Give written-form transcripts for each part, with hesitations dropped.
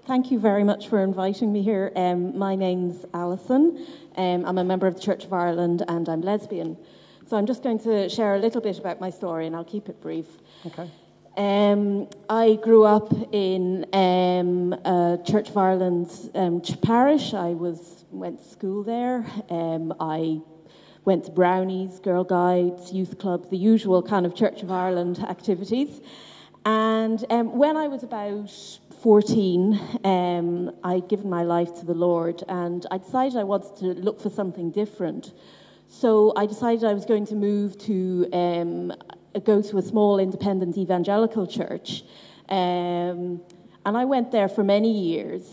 Thank you very much for inviting me here. My name's Alison. I'm a member of the Church of Ireland and I'm lesbian. So I'm just going to share a little bit about my story and I'll keep it brief. Okay. I grew up in Church of Ireland's parish. I went to school there. I went to brownies, Girl Guides, youth clubs, the usual kind of Church of Ireland activities. And when I was about 14, I'd given my life to the Lord, and I decided I wanted to look for something different. So I decided I was going to move to go to a small independent evangelical church, and I went there for many years.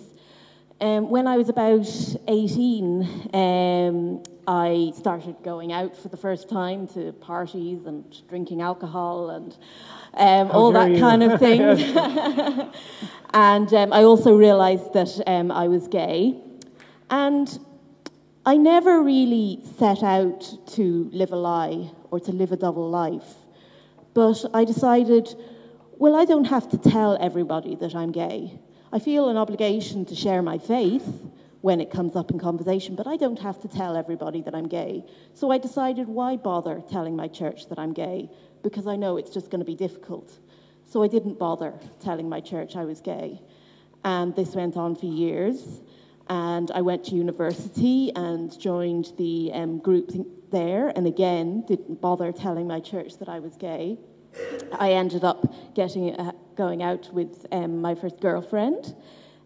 When I was about 18, I started going out for the first time to parties and drinking alcohol and all that kind of thing. And I also realised that I was gay. And I never really set out to live a lie or to live a double life. But I decided, well, I don't have to tell everybody that I'm gay. I feel an obligation to share my faith when it comes up in conversation, but I don't have to tell everybody that I'm gay. So I decided, why bother telling my church that I'm gay? Because I know it's just going to be difficult. So I didn't bother telling my church I was gay. And this went on for years. And I went to university and joined the group there, and again, didn't bother telling my church that I was gay. I ended up going out with my first girlfriend.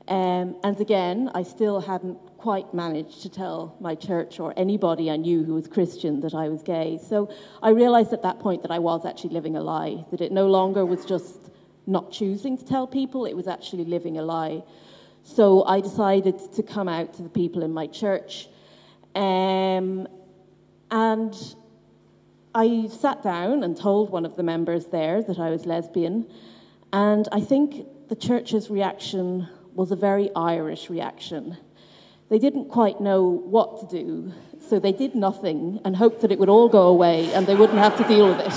And again, I still hadn't quite managed to tell my church or anybody I knew who was Christian that I was gay. So I realised at that point that I was actually living a lie, that it no longer was just not choosing to tell people, it was actually living a lie. So I decided to come out to the people in my church. And I sat down and told one of the members there that I was lesbian. And I think the church's reaction was a very Irish reaction. They didn't quite know what to do, so they did nothing and hoped that it would all go away and they wouldn't have to deal with it.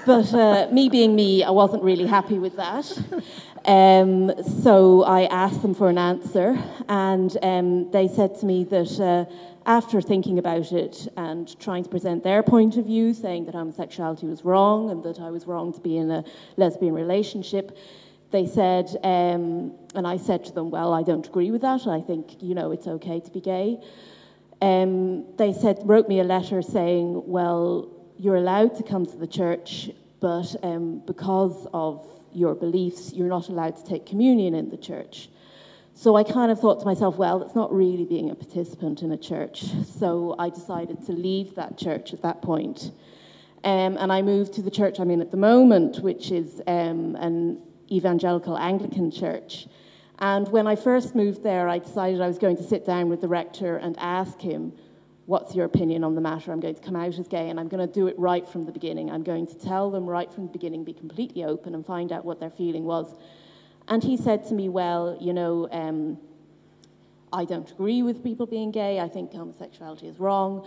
But me being me, I wasn't really happy with that. So I asked them for an answer, and they said to me that after thinking about it and trying to present their point of view, saying that homosexuality was wrong and that I was wrong to be in a lesbian relationship, they said, and I said to them, well, I don't agree with that. I think, it's okay to be gay. They wrote me a letter saying, well, you're allowed to come to the church, but because of your beliefs, you're not allowed to take communion in the church. So I kind of thought to myself, well, it's not really being a participant in a church. So I decided to leave that church at that point. And I moved to the church I'm in at the moment, which is an evangelical Anglican church. And when I first moved there, I decided I was going to sit down with the rector and ask him, what's your opinion on the matter? I'm going to come out as gay, and I'm going to do it right from the beginning. I'm going to tell them right from the beginning, be completely open and find out what their feeling was. And he said to me, well, I don't agree with people being gay. I think homosexuality is wrong.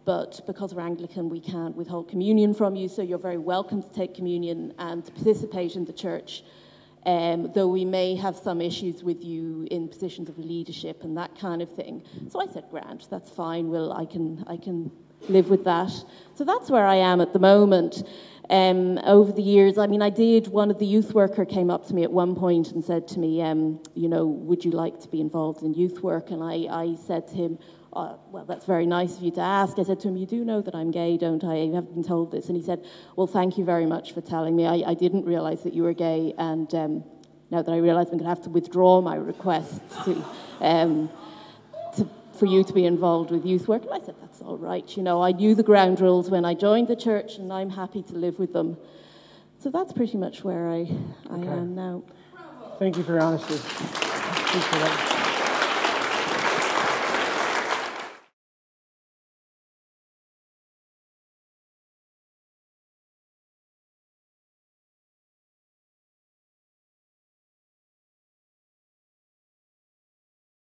But because we're Anglican, we can't withhold communion from you, so you're very welcome to take communion and to participate in the church, though we may have some issues with you in positions of leadership and that kind of thing. So I said, grand, that's fine. Well, I can live with that. So that's where I am at the moment. Over the years, one of the youth worker came up to me at one point and said to me, would you like to be involved in youth work? And I said to him, well, that's very nice of you to ask. I said to him, you do know that I'm gay, don't I? You haven't been told this. And he said, well, thank you very much for telling me. I didn't realise that you were gay, and now that I realise I'm going to have to withdraw my request for you to be involved with youth work. And I said, that's all right. I knew the ground rules when I joined the church, and I'm happy to live with them. So that's pretty much where I am now. Thank you for your honesty. Thanks for that.